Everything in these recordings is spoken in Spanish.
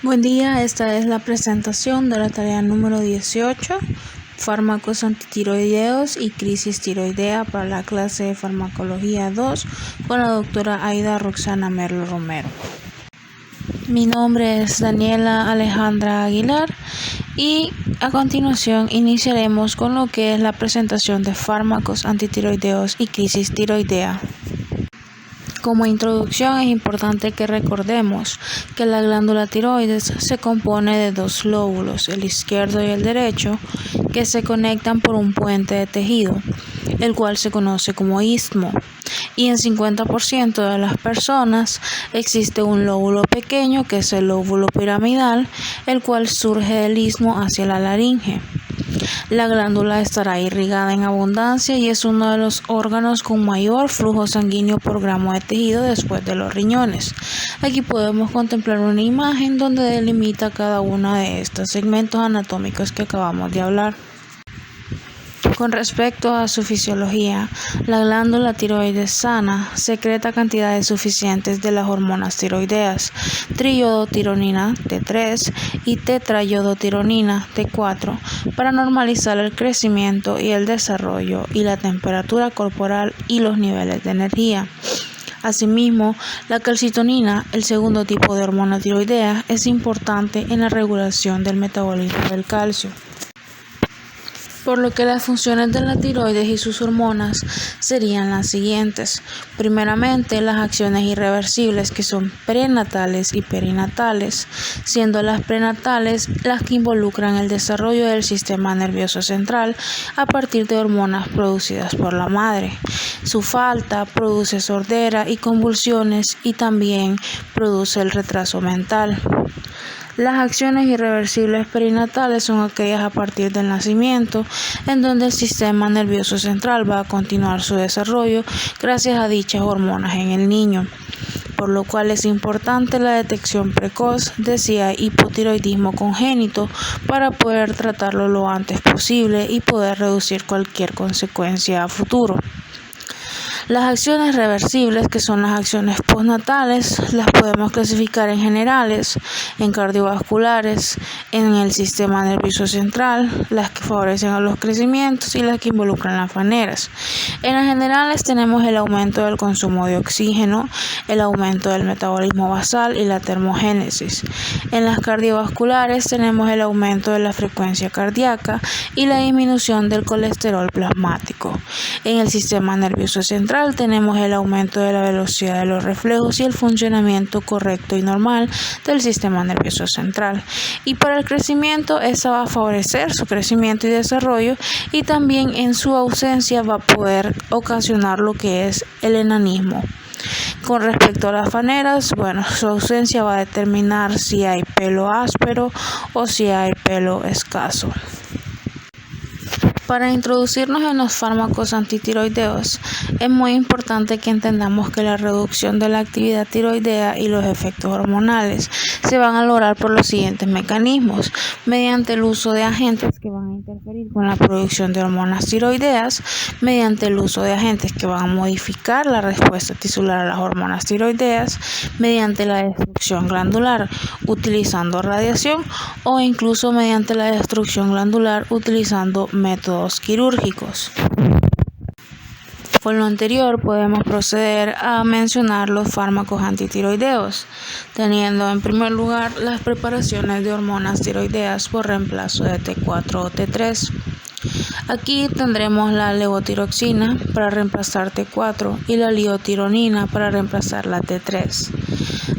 Buen día, esta es la presentación de la tarea número 18, fármacos antitiroideos y crisis tiroidea para la clase de farmacología 2 con la doctora Aida Roxana Merlo Romero. Mi nombre es Daniela Alejandra Aguilar y a continuación iniciaremos con lo que es la presentación de fármacos antitiroideos y crisis tiroidea. Como introducción es importante que recordemos que la glándula tiroides se compone de dos lóbulos, el izquierdo y el derecho, que se conectan por un puente de tejido, el cual se conoce como istmo. Y en 50% de las personas existe un lóbulo pequeño que es el lóbulo piramidal, el cual surge del istmo hacia la laringe. La glándula estará irrigada en abundancia y es uno de los órganos con mayor flujo sanguíneo por gramo de tejido después de los riñones. Aquí podemos contemplar una imagen donde delimita cada uno de estos segmentos anatómicos que acabamos de hablar. Con respecto a su fisiología, la glándula tiroides sana secreta cantidades suficientes de las hormonas tiroideas, triiodotironina T3 y tetraiodotironina T4, para normalizar el crecimiento y el desarrollo y la temperatura corporal y los niveles de energía. Asimismo, la calcitonina, el segundo tipo de hormona tiroidea, es importante en la regulación del metabolismo del calcio. Por lo que las funciones de la tiroides y sus hormonas serían las siguientes. Primeramente, las acciones irreversibles que son prenatales y perinatales, siendo las prenatales las que involucran el desarrollo del sistema nervioso central a partir de hormonas producidas por la madre. Su falta produce sordera y convulsiones y también produce el retraso mental. Las acciones irreversibles perinatales son aquellas a partir del nacimiento, en donde el sistema nervioso central va a continuar su desarrollo gracias a dichas hormonas en el niño, por lo cual es importante la detección precoz de si hay hipotiroidismo congénito para poder tratarlo lo antes posible y poder reducir cualquier consecuencia a futuro. Las acciones reversibles, que son las acciones postnatales, las podemos clasificar en generales, en cardiovasculares, en el sistema nervioso central, las que favorecen a los crecimientos y las que involucran las faneras. En las generales tenemos el aumento del consumo de oxígeno, el aumento del metabolismo basal y la termogénesis. En las cardiovasculares tenemos el aumento de la frecuencia cardíaca y la disminución del colesterol plasmático. En el sistema nervioso central tenemos el aumento de la velocidad de los reflejos y el funcionamiento correcto y normal del sistema nervioso central. Y para el crecimiento, esta va a favorecer su crecimiento y desarrollo, y también en su ausencia va a poder ocasionar lo que es el enanismo. Con respecto a las faneras, su ausencia va a determinar si hay pelo áspero o si hay pelo escaso. Para introducirnos en los fármacos antitiroideos, es muy importante que entendamos que la reducción de la actividad tiroidea y los efectos hormonales se van a lograr por los siguientes mecanismos: mediante el uso de agentes que van a interferir con la producción de hormonas tiroideas, mediante el uso de agentes que van a modificar la respuesta tisular a las hormonas tiroideas, mediante la destrucción glandular utilizando radiación o incluso mediante la destrucción glandular utilizando métodos quirúrgicos. Con lo anterior podemos proceder a mencionar los fármacos antitiroideos, teniendo en primer lugar las preparaciones de hormonas tiroideas por reemplazo de T4 o T3. Aquí tendremos la levotiroxina para reemplazar T4 y la liotironina para reemplazar la T3.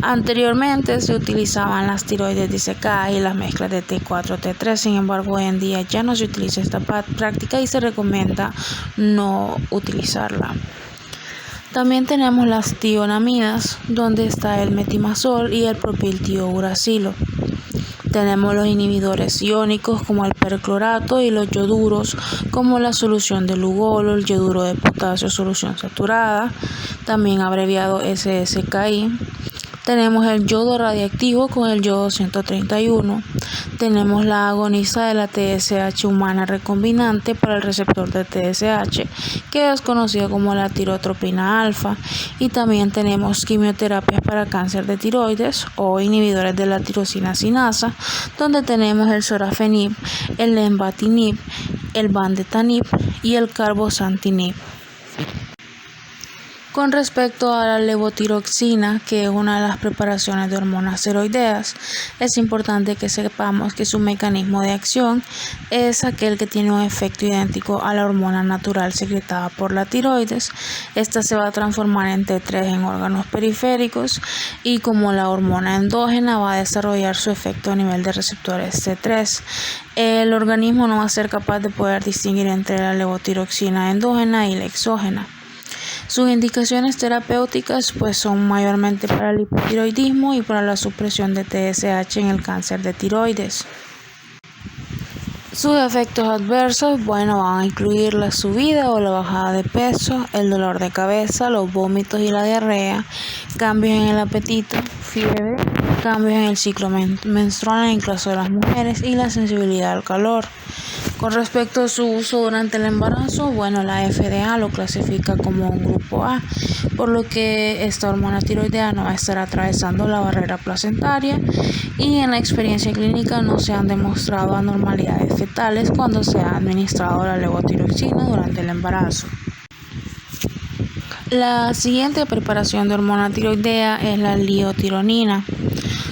Anteriormente se utilizaban las tiroides disecadas y las mezclas de T4-T3, sin embargo hoy en día ya no se utiliza esta práctica y se recomienda no utilizarla. También tenemos las tionamidas, donde está el metimazol y el propiltiouracilo. Tenemos los inhibidores iónicos como el perclorato y los ioduros como la solución de Lugolo, el yoduro de potasio, solución saturada, también abreviado SSKI. Tenemos el yodo radiactivo con el yodo 131. Tenemos la agonista de la TSH humana recombinante para el receptor de TSH, que es conocida como la tirotropina alfa. Y también tenemos quimioterapias para cáncer de tiroides o inhibidores de la tirosina sinasa, donde tenemos el sorafenib, el lenvatinib, el vandetanib y el carbosantinib. Con respecto a la levotiroxina, que es una de las preparaciones de hormonas tiroideas, es importante que sepamos que su mecanismo de acción es aquel que tiene un efecto idéntico a la hormona natural secretada por la tiroides. Esta se va a transformar en T3 en órganos periféricos y como la hormona endógena va a desarrollar su efecto a nivel de receptores T3. El organismo no va a ser capaz de poder distinguir entre la levotiroxina endógena y la exógena. Sus indicaciones terapéuticas son mayormente para el hipotiroidismo y para la supresión de TSH en el cáncer de tiroides. Sus efectos adversos, van a incluir la subida o la bajada de peso, el dolor de cabeza, los vómitos y la diarrea, cambios en el apetito, fiebre, cambios en el ciclo menstrual en el caso de las mujeres y la sensibilidad al calor. Con respecto a su uso durante el embarazo, la FDA lo clasifica como un grupo A, por lo que esta hormona tiroidea no va a estar atravesando la barrera placentaria y en la experiencia clínica no se han demostrado anormalidades fetales cuando se ha administrado la levotiroxina durante el embarazo. La siguiente preparación de hormona tiroidea es la liotironina.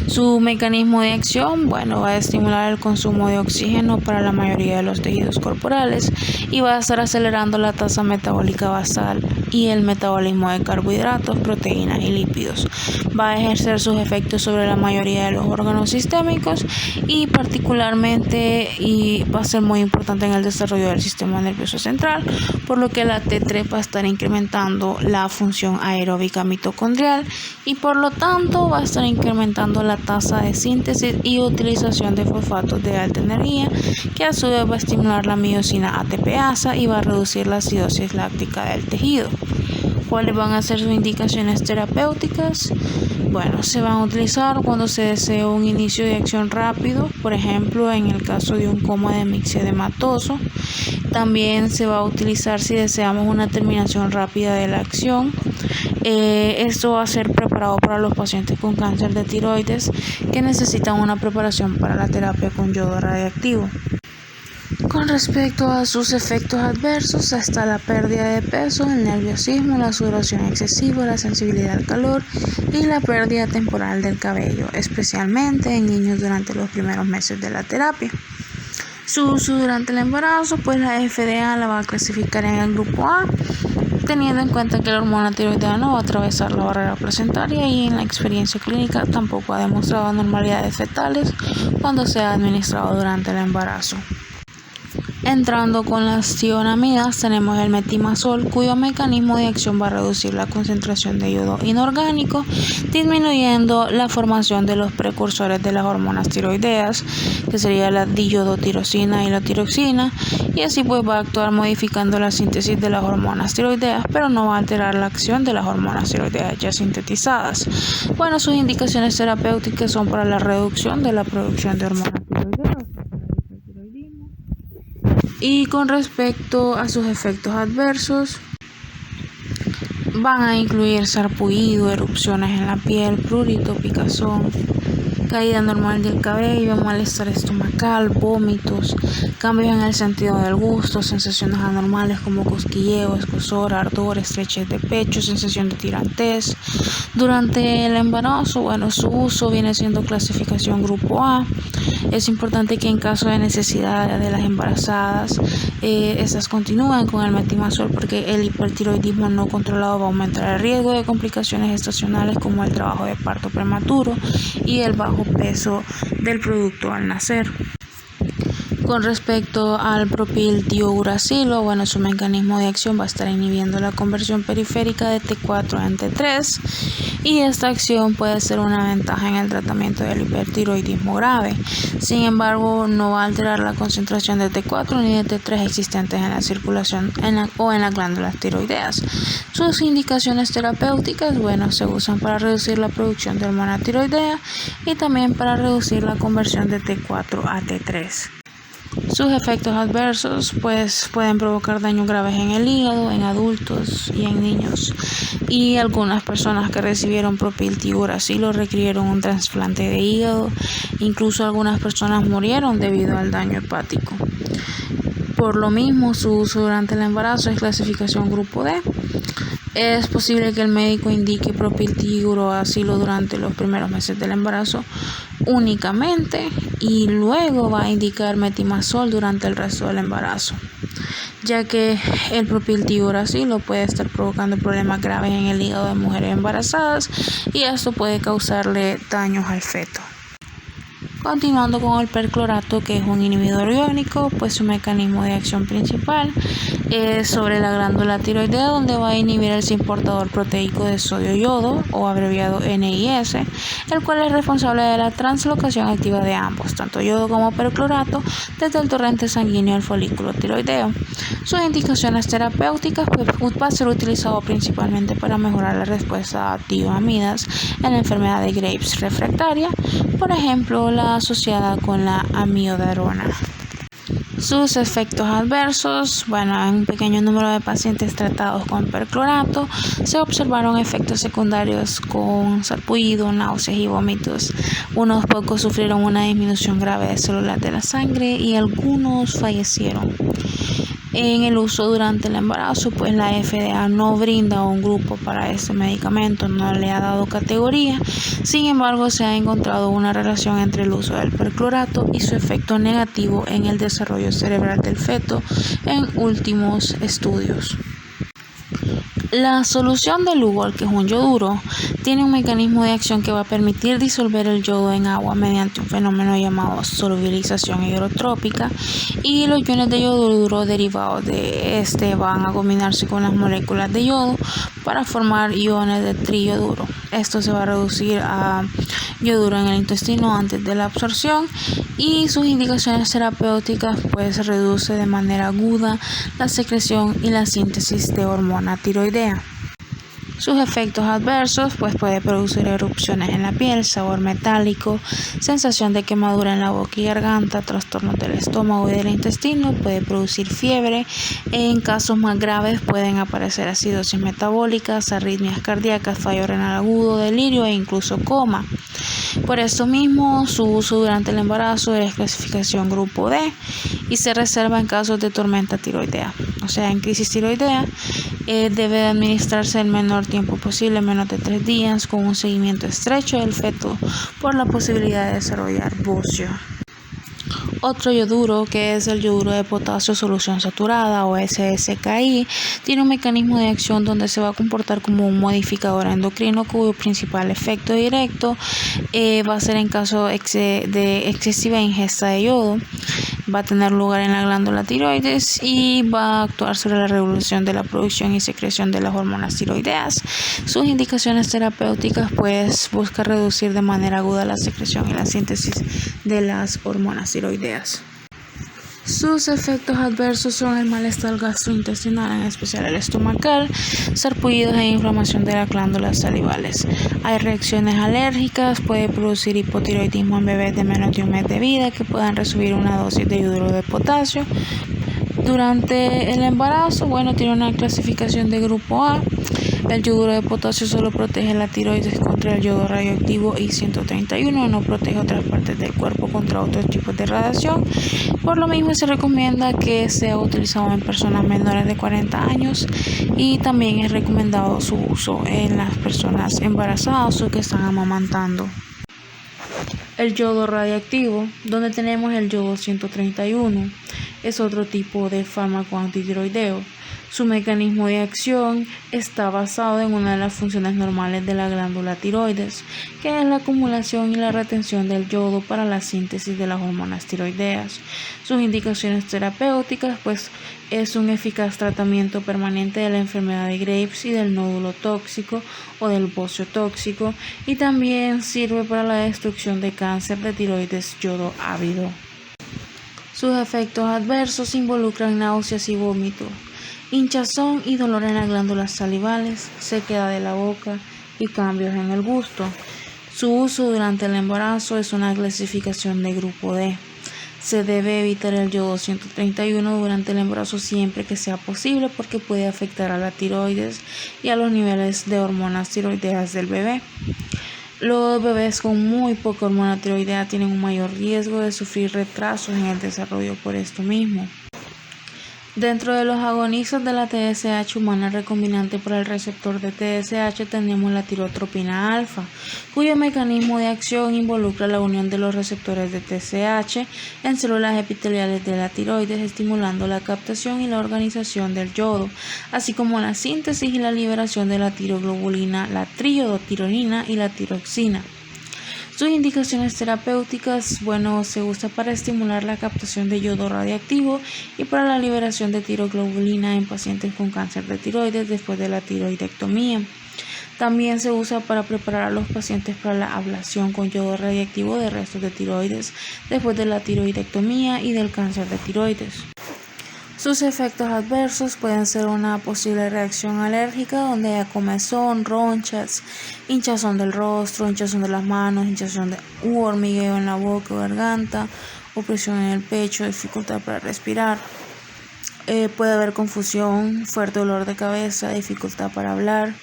Su mecanismo de acción, va a estimular el consumo de oxígeno para la mayoría de los tejidos corporales y va a estar acelerando la tasa metabólica basal y el metabolismo de carbohidratos, proteínas y lípidos. Va a ejercer sus efectos sobre la mayoría de los órganos sistémicos y particularmente va a ser muy importante en el desarrollo del sistema nervioso central, por lo que la T3 va a estar incrementando la función aeróbica mitocondrial y por lo tanto va a estar incrementando la tasa de síntesis y utilización de fosfatos de alta energía, que a su vez va a estimular la miosina ATPasa y va a reducir la acidosis láctica del tejido. ¿Cuáles van a ser sus indicaciones terapéuticas? Se van a utilizar cuando se desea un inicio de acción rápido, por ejemplo en el caso de un coma de mixedematoso. También se va a utilizar si deseamos una terminación rápida de la acción. Esto va a ser preparado para los pacientes con cáncer de tiroides que necesitan una preparación para la terapia con yodo radiactivo. Con respecto a sus efectos adversos está la pérdida de peso, el nerviosismo, la sudoración excesiva, la sensibilidad al calor y la pérdida temporal del cabello, especialmente en niños durante los primeros meses de la terapia. Su uso durante el embarazo, la FDA la va a clasificar en el grupo A, teniendo en cuenta que la hormona tiroidea no va a atravesar la barrera placentaria y en la experiencia clínica tampoco ha demostrado anormalidades fetales cuando se ha administrado durante el embarazo. Entrando con las tionamidas, tenemos el metimazol, cuyo mecanismo de acción va a reducir la concentración de yodo inorgánico, disminuyendo la formación de los precursores de las hormonas tiroideas, que sería la diyodotirosina y la tiroxina, y así va a actuar modificando la síntesis de las hormonas tiroideas, pero no va a alterar la acción de las hormonas tiroideas ya sintetizadas. Sus indicaciones terapéuticas son para la reducción de la producción de hormonas tiroideas. Y con respecto a sus efectos adversos, van a incluir sarpullido, erupciones en la piel, prurito, picazón, caída normal del cabello, malestar estomacal, vómitos, cambios en el sentido del gusto, sensaciones anormales como cosquilleo, escozor, ardor, estrechez de pecho, sensación de tirantez. Durante el embarazo, su uso viene siendo clasificación grupo A. Es importante que en caso de necesidad de las embarazadas, estas continúen con el metimazol porque el hipertiroidismo no controlado va a aumentar el riesgo de complicaciones gestacionales como el trabajo de parto prematuro y el bajo peso del producto al nacer. Con respecto al propiltiuracilo, bueno, su mecanismo de acción va a estar inhibiendo la conversión periférica de T4 en T3 y esta acción puede ser una ventaja en el tratamiento del hipertiroidismo grave. Sin embargo, no va a alterar la concentración de T4 ni de T3 existentes en la circulación o en las glándulas tiroideas. Sus indicaciones terapéuticas, bueno, se usan para reducir la producción de hormona tiroidea y también para reducir la conversión de T4 a T3. Sus efectos adversos pueden provocar daños graves en el hígado, en adultos y en niños. Y algunas personas que recibieron propiltiuracilo requirieron un trasplante de hígado. Incluso algunas personas murieron debido al daño hepático. Por lo mismo, su uso durante el embarazo es clasificación grupo D. Es posible que el médico indique propiltiuracilo durante los primeros meses del embarazo únicamente y luego va a indicar metimazol durante el resto del embarazo, ya que el propiltiuracilo puede estar provocando problemas graves en el hígado de mujeres embarazadas y esto puede causarle daños al feto. Continuando con el perclorato, que es un inhibidor iónico, pues su mecanismo de acción principal es sobre la glándula tiroidea, donde va a inhibir el transportador proteico de sodio-yodo, o abreviado NIS, el cual es responsable de la translocación activa de ambos, tanto yodo como perclorato, desde el torrente sanguíneo al folículo tiroideo. Sus indicaciones terapéuticas va a ser utilizado principalmente para mejorar la respuesta a tioamidas en la enfermedad de Graves refractaria, por ejemplo, la asociada con la amiodarona. Sus efectos adversos, bueno, en un pequeño número de pacientes tratados con perclorato se observaron efectos secundarios con sarpullido, náuseas y vómitos. Unos pocos sufrieron una disminución grave de células de la sangre y algunos fallecieron. En el uso durante el embarazo, pues la FDA no brinda un grupo para este medicamento, no le ha dado categoría. Sin embargo, se ha encontrado una relación entre el uso del perclorato y su efecto negativo en el desarrollo cerebral del feto en últimos estudios. La solución de Lugol, que es un yoduro, tiene un mecanismo de acción que va a permitir disolver el yodo en agua mediante un fenómeno llamado solubilización hidrotrópica, y los iones de yoduro derivados de este van a combinarse con las moléculas de yodo para formar iones de triyoduro. Esto se va a reducir a yoduro en el intestino antes de la absorción, y sus indicaciones terapéuticas pues reduce de manera aguda la secreción y la síntesis de hormona tiroidea. Sus efectos adversos pues puede producir erupciones en la piel, sabor metálico, sensación de quemadura en la boca y garganta, trastornos del estómago y del intestino, puede producir fiebre. En casos más graves pueden aparecer acidosis metabólicas, arritmias cardíacas, fallo renal agudo, delirio e incluso coma. Por esto mismo, su uso durante el embarazo es clasificación grupo D y se reserva en casos de tormenta tiroidea, o sea, en crisis tiroidea. Debe administrarse el menor tiempo posible, menos de 3 días, con un seguimiento estrecho del feto por la posibilidad de desarrollar bocio. Otro yoduro, que es el yoduro de potasio solución saturada o SSKI, tiene un mecanismo de acción donde se va a comportar como un modificador endocrino cuyo principal efecto directo va a ser en caso de excesiva ingesta de yodo. Va a tener lugar en la glándula tiroides y va a actuar sobre la regulación de la producción y secreción de las hormonas tiroideas. Sus indicaciones terapéuticas pues busca reducir de manera aguda la secreción y la síntesis de las hormonas tiroideas. Sus efectos adversos son el malestar gastrointestinal, en especial el estomacal, sarpullidos e inflamación de las glándulas salivales. Hay reacciones alérgicas, puede producir hipotiroidismo en bebés de menos de un mes de vida que puedan recibir una dosis de yoduro de potasio. Durante el embarazo, tiene una clasificación de grupo A. El yoduro de potasio solo protege la tiroides contra el yodo radioactivo I-131, no protege otras partes del cuerpo contra otros tipos de radiación. Por lo mismo se recomienda que sea utilizado en personas menores de 40 años y también es recomendado su uso en las personas embarazadas o que están amamantando. El yodo radiactivo, donde tenemos el yodo 131, es otro tipo de fármaco antitiroideo. Su mecanismo de acción está basado en una de las funciones normales de la glándula tiroides, que es la acumulación y la retención del yodo para la síntesis de las hormonas tiroideas. Sus indicaciones terapéuticas, pues, es un eficaz tratamiento permanente de la enfermedad de Graves y del nódulo tóxico o del bocio tóxico, y también sirve para la destrucción de cáncer de tiroides yodo ávido. Sus efectos adversos involucran náuseas y vómito, hinchazón y dolor en las glándulas salivales, sequedad de la boca y cambios en el gusto. Su uso durante el embarazo es una clasificación de grupo D. Se debe evitar el yodo 131 durante el embarazo siempre que sea posible porque puede afectar a la tiroides y a los niveles de hormonas tiroideas del bebé. Los bebés con muy poca hormona tiroidea tienen un mayor riesgo de sufrir retrasos en el desarrollo por esto mismo. Dentro de los agonistas de la TSH humana recombinante por el receptor de TSH tenemos la tirotropina alfa, cuyo mecanismo de acción involucra la unión de los receptores de TSH en células epiteliales de la tiroides, estimulando la captación y la organización del yodo, así como la síntesis y la liberación de la tiroglobulina, la triiodotironina y la tiroxina. Sus indicaciones terapéuticas, se usa para estimular la captación de yodo radiactivo y para la liberación de tiroglobulina en pacientes con cáncer de tiroides después de la tiroidectomía. También se usa para preparar a los pacientes para la ablación con yodo radiactivo de restos de tiroides después de la tiroidectomía y del cáncer de tiroides. Sus efectos adversos pueden ser una posible reacción alérgica donde hay comezón, ronchas, hinchazón del rostro, hinchazón de las manos, hinchazón de hormigueo en la boca o garganta, opresión en el pecho, dificultad para respirar. Puede haber confusión, fuerte dolor de cabeza, dificultad para hablar,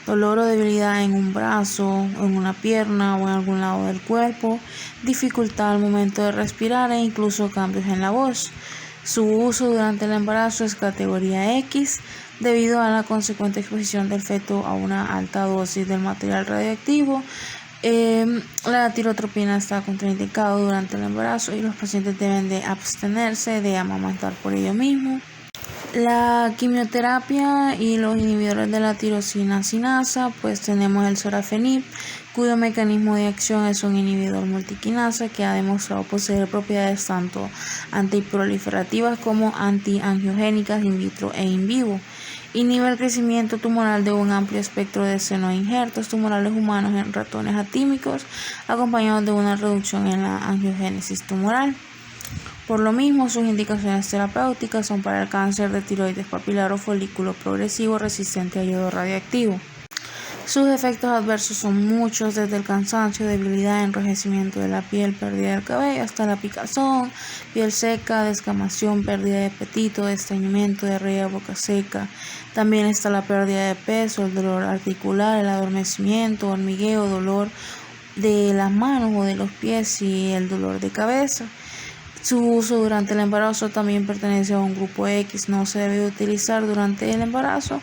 dolor o debilidad en un brazo, en una pierna o en algún lado del cuerpo, dificultad al momento de respirar e incluso cambios en la voz. Su uso durante el embarazo es categoría X debido a la consecuente exposición del feto a una alta dosis del material radioactivo. La tirotropina está contraindicada durante el embarazo y los pacientes deben de abstenerse de amamantar por ello mismo. La quimioterapia y los inhibidores de la tirosina sinasa, pues tenemos el sorafenib, cuyo mecanismo de acción es un inhibidor multiquinasa que ha demostrado poseer propiedades tanto antiproliferativas como antiangiogénicas in vitro e in vivo. Inhibe el crecimiento tumoral de un amplio espectro de senoinjertos tumorales humanos en ratones atímicos, acompañados de una reducción en la angiogénesis tumoral. Por lo mismo, sus indicaciones terapéuticas son para el cáncer de tiroides papilar o folículo progresivo resistente a yodo radiactivo. Sus efectos adversos son muchos, desde el cansancio, debilidad, enrojecimiento de la piel, pérdida del cabello, hasta la picazón, piel seca, descamación, pérdida de apetito, estreñimiento, diarrea, boca seca. También está la pérdida de peso, el dolor articular, el adormecimiento, hormigueo, dolor de las manos o de los pies y el dolor de cabeza. Su uso durante el embarazo también pertenece a un grupo X, no se debe utilizar durante el embarazo,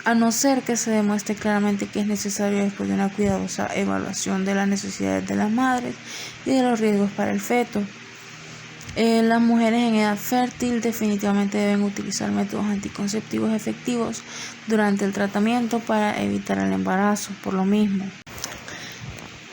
a no ser que se demuestre claramente que es necesario después de una cuidadosa evaluación de las necesidades de las madres y de los riesgos para el feto. Las mujeres en edad fértil definitivamente deben utilizar métodos anticonceptivos efectivos durante el tratamiento para evitar el embarazo, por lo mismo.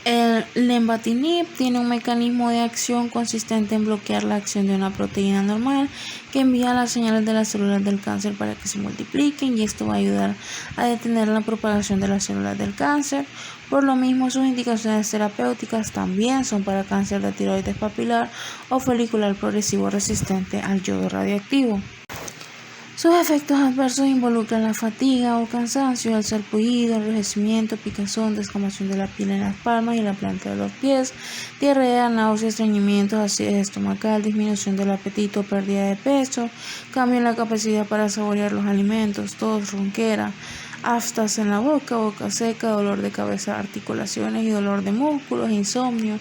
El lenvatinib tiene un mecanismo de acción consistente en bloquear la acción de una proteína normal que envía las señales de las células del cáncer para que se multipliquen, y esto va a ayudar a detener la propagación de las células del cáncer. Por lo mismo, sus indicaciones terapéuticas también son para cáncer de tiroides papilar o folicular progresivo resistente al yodo radioactivo. Sus efectos adversos involucran la fatiga o cansancio, el sarpullido, enrojecimiento, picazón, descamación de la piel en las palmas y la planta de los pies, diarrea, náuseas, estreñimiento, acidez estomacal, disminución del apetito, pérdida de peso, cambio en la capacidad para saborear los alimentos, tos, ronquera, aftas en la boca, boca seca, dolor de cabeza, articulaciones y dolor de músculos, insomnio,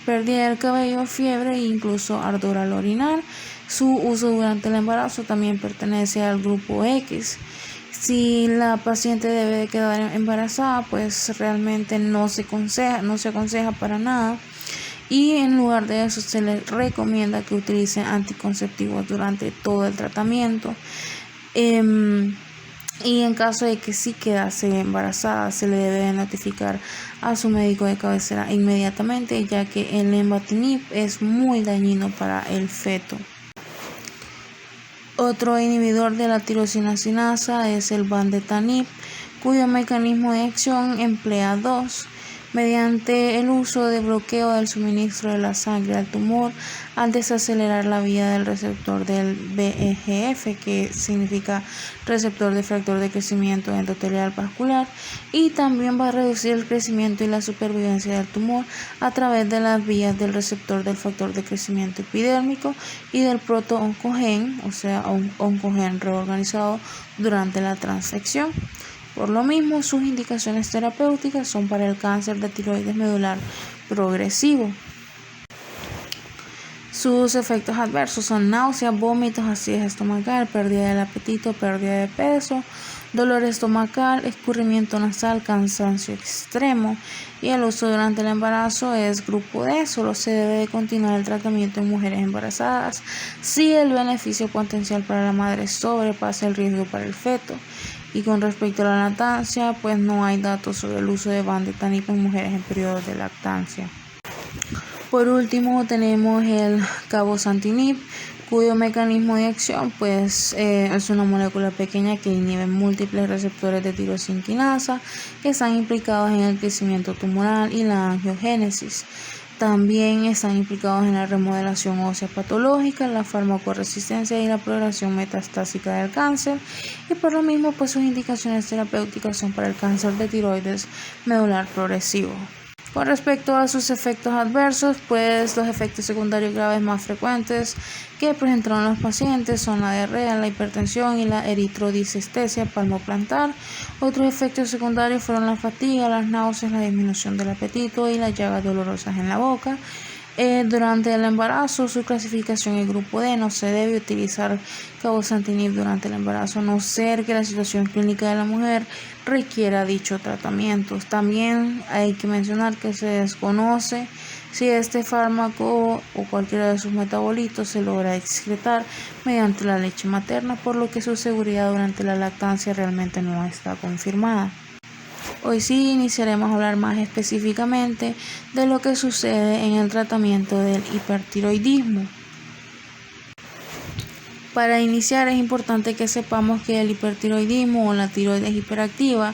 pérdida del cabello, fiebre e incluso ardor al orinar. Su uso durante el embarazo también pertenece al grupo X. Si la paciente debe de quedar embarazada, pues realmente no se aconseja para nada. Y en lugar de eso se les recomienda que utilicen anticonceptivos durante todo el tratamiento. Y en caso de que sí quedase embarazada, se le debe notificar a su médico de cabecera inmediatamente, ya que el lenvatinib es muy dañino para el feto. Otro inhibidor de la tirosina sinasa es el vandetanib, cuyo mecanismo de acción emplea dos, mediante el uso de bloqueo del suministro de la sangre al tumor al desacelerar la vía del receptor del VEGF, que significa receptor de factor de crecimiento endotelial vascular, y también va a reducir el crecimiento y la supervivencia del tumor a través de las vías del receptor del factor de crecimiento epidérmico y del proto-oncogen, o sea, oncogen reorganizado durante la transfección. Por lo mismo, sus indicaciones terapéuticas son para el cáncer de tiroides medular progresivo. Sus efectos adversos son náuseas, vómitos, acidez estomacal, pérdida del apetito, pérdida de peso, dolor estomacal, escurrimiento nasal, cansancio extremo, y el uso durante el embarazo es grupo D. Solo se debe continuar el tratamiento en mujeres embarazadas si el beneficio potencial para la madre sobrepasa el riesgo para el feto. Y con respecto a la lactancia, pues no hay datos sobre el uso de vandetanib en mujeres en periodos de lactancia. Por último tenemos el cabozantinib, cuyo mecanismo de acción pues es una molécula pequeña que inhibe múltiples receptores de tirosina quinasa que están implicados en el crecimiento tumoral y la angiogénesis. También están implicados en la remodelación ósea patológica, la farmacoresistencia y la progresión metastásica del cáncer, y por lo mismo pues sus indicaciones terapéuticas son para el cáncer de tiroides medular progresivo. Con respecto a sus efectos adversos, pues los efectos secundarios graves más frecuentes que presentaron los pacientes son la diarrea, la hipertensión y la eritrodisestesia palmoplantar. Otros efectos secundarios fueron la fatiga, las náuseas, la disminución del apetito y las llagas dolorosas en la boca. Durante el embarazo, su clasificación es grupo D. No se debe utilizar cabozantinib durante el embarazo, a no ser que la situación clínica de la mujer requiera dicho tratamiento. También hay que mencionar que se desconoce si este fármaco o cualquiera de sus metabolitos se logra excretar mediante la leche materna, por lo que su seguridad durante la lactancia realmente no está confirmada. Hoy sí iniciaremos a hablar más específicamente de lo que sucede en el tratamiento del hipertiroidismo. Para iniciar es importante que sepamos que el hipertiroidismo o la tiroides hiperactiva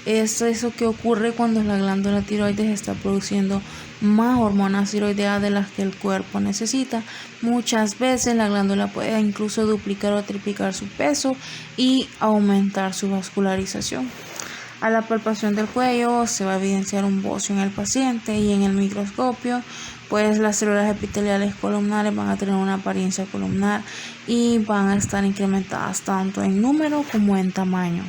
es eso que ocurre cuando la glándula tiroides está produciendo más hormonas tiroideas de las que el cuerpo necesita. Muchas veces la glándula puede incluso duplicar o triplicar su peso y aumentar su vascularización. A la palpación del cuello se va a evidenciar un bocio en el paciente, y en el microscopio pues las células epiteliales columnares van a tener una apariencia columnar y van a estar incrementadas tanto en número como en tamaño.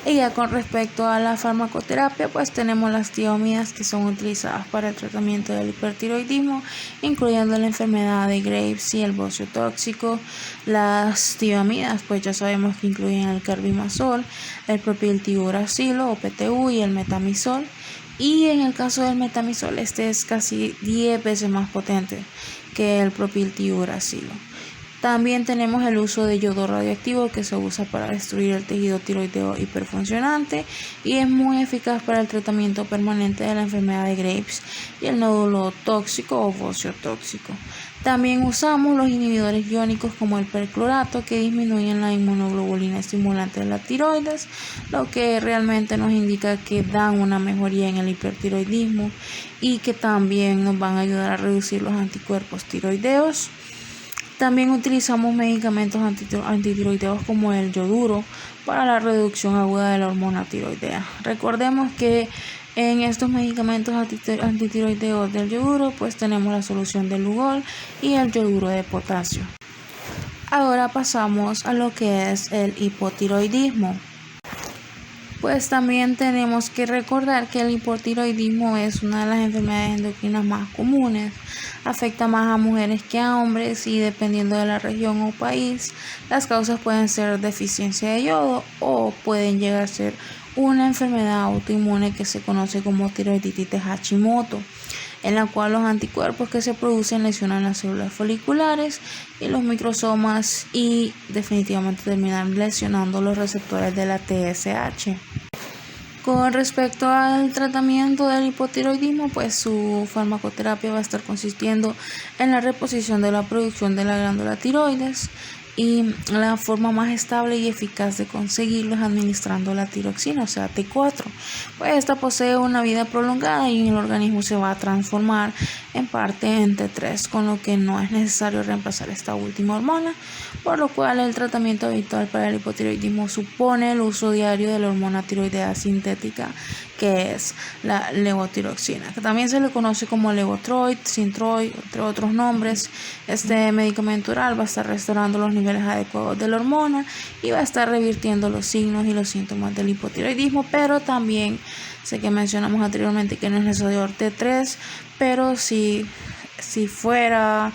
Y ya con respecto a la farmacoterapia, pues tenemos las tioamidas, que son utilizadas para el tratamiento del hipertiroidismo, incluyendo la enfermedad de Graves y el bocio tóxico. Las tioamidas pues ya sabemos que incluyen el carbimazol, el propiltiuracilo o PTU y el metamizol. Y en el caso del metamizol, este es casi 10 veces más potente que el propiltiuracilo. También tenemos el uso de yodo radioactivo, que se usa para destruir el tejido tiroideo hiperfuncionante y es muy eficaz para el tratamiento permanente de la enfermedad de Graves y el nódulo tóxico o bocio tóxico. También usamos los inhibidores iónicos como el perclorato, que disminuyen la inmunoglobulina estimulante de la tiroides, lo que realmente nos indica que dan una mejoría en el hipertiroidismo y que también nos van a ayudar a reducir los anticuerpos tiroideos. También utilizamos medicamentos antitiroideos como el yoduro para la reducción aguda de la hormona tiroidea. Recordemos que en estos medicamentos antitiroideos del yoduro pues tenemos la solución del Lugol y el yoduro de potasio. Ahora pasamos a lo que es el hipotiroidismo. Pues también tenemos que recordar que el hipotiroidismo es una de las enfermedades endocrinas más comunes. Afecta más a mujeres que a hombres y dependiendo de la región o país, las causas pueden ser deficiencia de yodo o pueden llegar a ser una enfermedad autoinmune que se conoce como tiroiditis de Hashimoto. en la cual los anticuerpos que se producen lesionan las células foliculares y los microsomas y definitivamente terminan lesionando los receptores de la TSH. Con respecto al tratamiento del hipotiroidismo, pues su farmacoterapia va a estar consistiendo en la reposición de la producción de la glándula tiroides, y la forma más estable y eficaz de conseguirlo es administrando la tiroxina, o sea T4. Pues esta posee una vida prolongada y el organismo se va a transformar en parte en T3, con lo que no es necesario reemplazar esta última hormona, por lo cual el tratamiento habitual para el hipotiroidismo supone el uso diario de la hormona tiroidea sintética, que es la levotiroxina, que también se le conoce como Levotroid, Synthroid, entre otros nombres. Este medicamento oral va a estar restaurando los niveles adecuados de la hormona y va a estar revirtiendo los signos y los síntomas del hipotiroidismo, pero también sé que mencionamos anteriormente que no es necesario T3, pero si fuera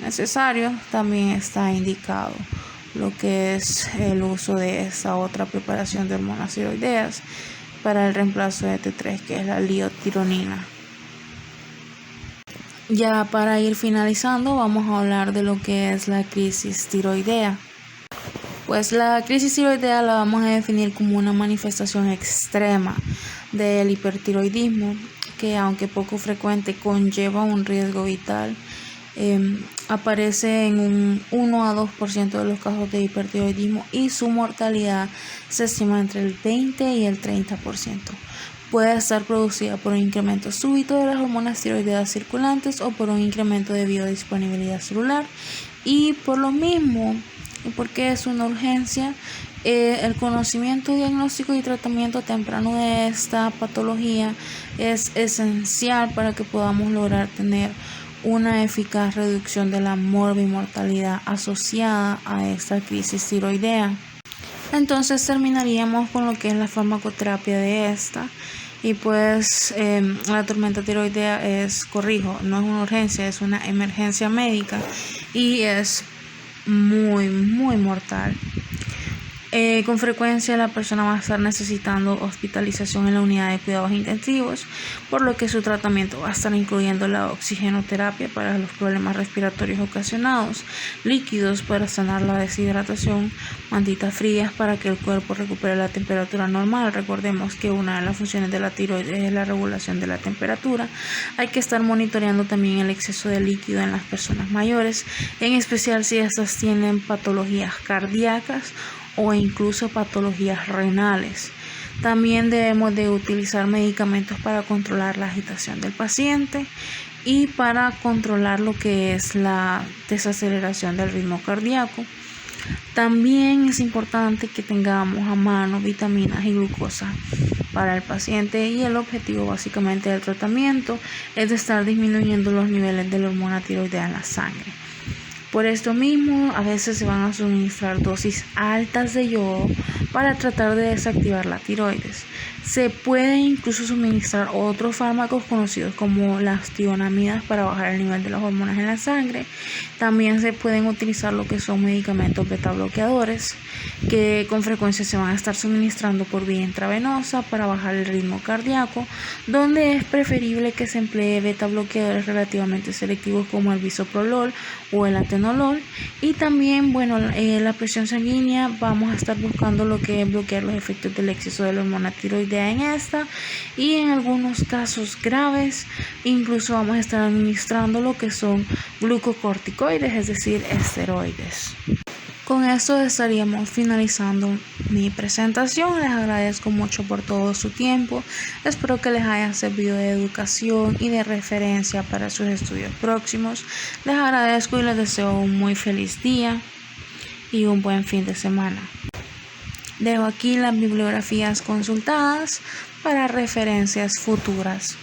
necesario también está indicado lo que es el uso de esa otra preparación de hormonas tiroideas para el reemplazo de T3, que es la liotironina. Ya para ir finalizando, vamos a hablar de lo que es la crisis tiroidea. Pues la crisis tiroidea la vamos a definir como una manifestación extrema del hipertiroidismo que, aunque poco frecuente, conlleva un riesgo vital. Aparece en un 1 a 2% de los casos de hipertiroidismo y su mortalidad se estima entre el 20 y el 30%. Puede estar producida por un incremento súbito de las hormonas tiroideas circulantes o por un incremento de biodisponibilidad celular. Y por lo mismo, y porque es una urgencia, el conocimiento, diagnóstico y tratamiento temprano de esta patología es esencial para que podamos lograr tener una eficaz reducción de la morbimortalidad asociada a esta crisis tiroidea. Entonces terminaríamos con lo que es la farmacoterapia de esta. Y pues la tormenta tiroidea no es una urgencia, es una emergencia médica y es muy mortal. Con frecuencia la persona va a estar necesitando hospitalización en la unidad de cuidados intensivos, por lo que su tratamiento va a estar incluyendo la oxigenoterapia para los problemas respiratorios ocasionados, líquidos para sanar la deshidratación, mantitas frías para que el cuerpo recupere la temperatura normal. Recordemos que una de las funciones de la tiroides es la regulación de la temperatura. Hay que estar monitoreando también el exceso de líquido en las personas mayores, en especial si estas tienen patologías cardíacas o incluso patologías renales. También debemos de utilizar medicamentos para controlar la agitación del paciente y para controlar lo que es la desaceleración del ritmo cardíaco. También es importante que tengamos a mano vitaminas y glucosa para el paciente, y el objetivo básicamente del tratamiento es de estar disminuyendo los niveles de la hormona tiroidea en la sangre. Por esto mismo, a veces se van a suministrar dosis altas de yodo para tratar de desactivar la tiroides. Se puede incluso suministrar otros fármacos conocidos como las tionamidas para bajar el nivel de las hormonas en la sangre. También se pueden utilizar lo que son medicamentos beta bloqueadores, que con frecuencia se van a estar suministrando por vía intravenosa para bajar el ritmo cardíaco, donde es preferible que se emplee beta bloqueadores relativamente selectivos como el bisoprolol o el atenolol. Y también, la presión sanguínea, vamos a estar buscando lo que es bloquear los efectos del exceso de la hormona tiroidea en esta, y en algunos casos graves incluso vamos a estar administrando lo que son glucocorticoides, es decir, esteroides. Con esto estaríamos finalizando mi presentación. Les agradezco mucho por todo su tiempo. Espero que les haya servido de educación y de referencia para sus estudios próximos. Les agradezco y les deseo un muy feliz día y un buen fin de semana. Dejo aquí las bibliografías consultadas para referencias futuras.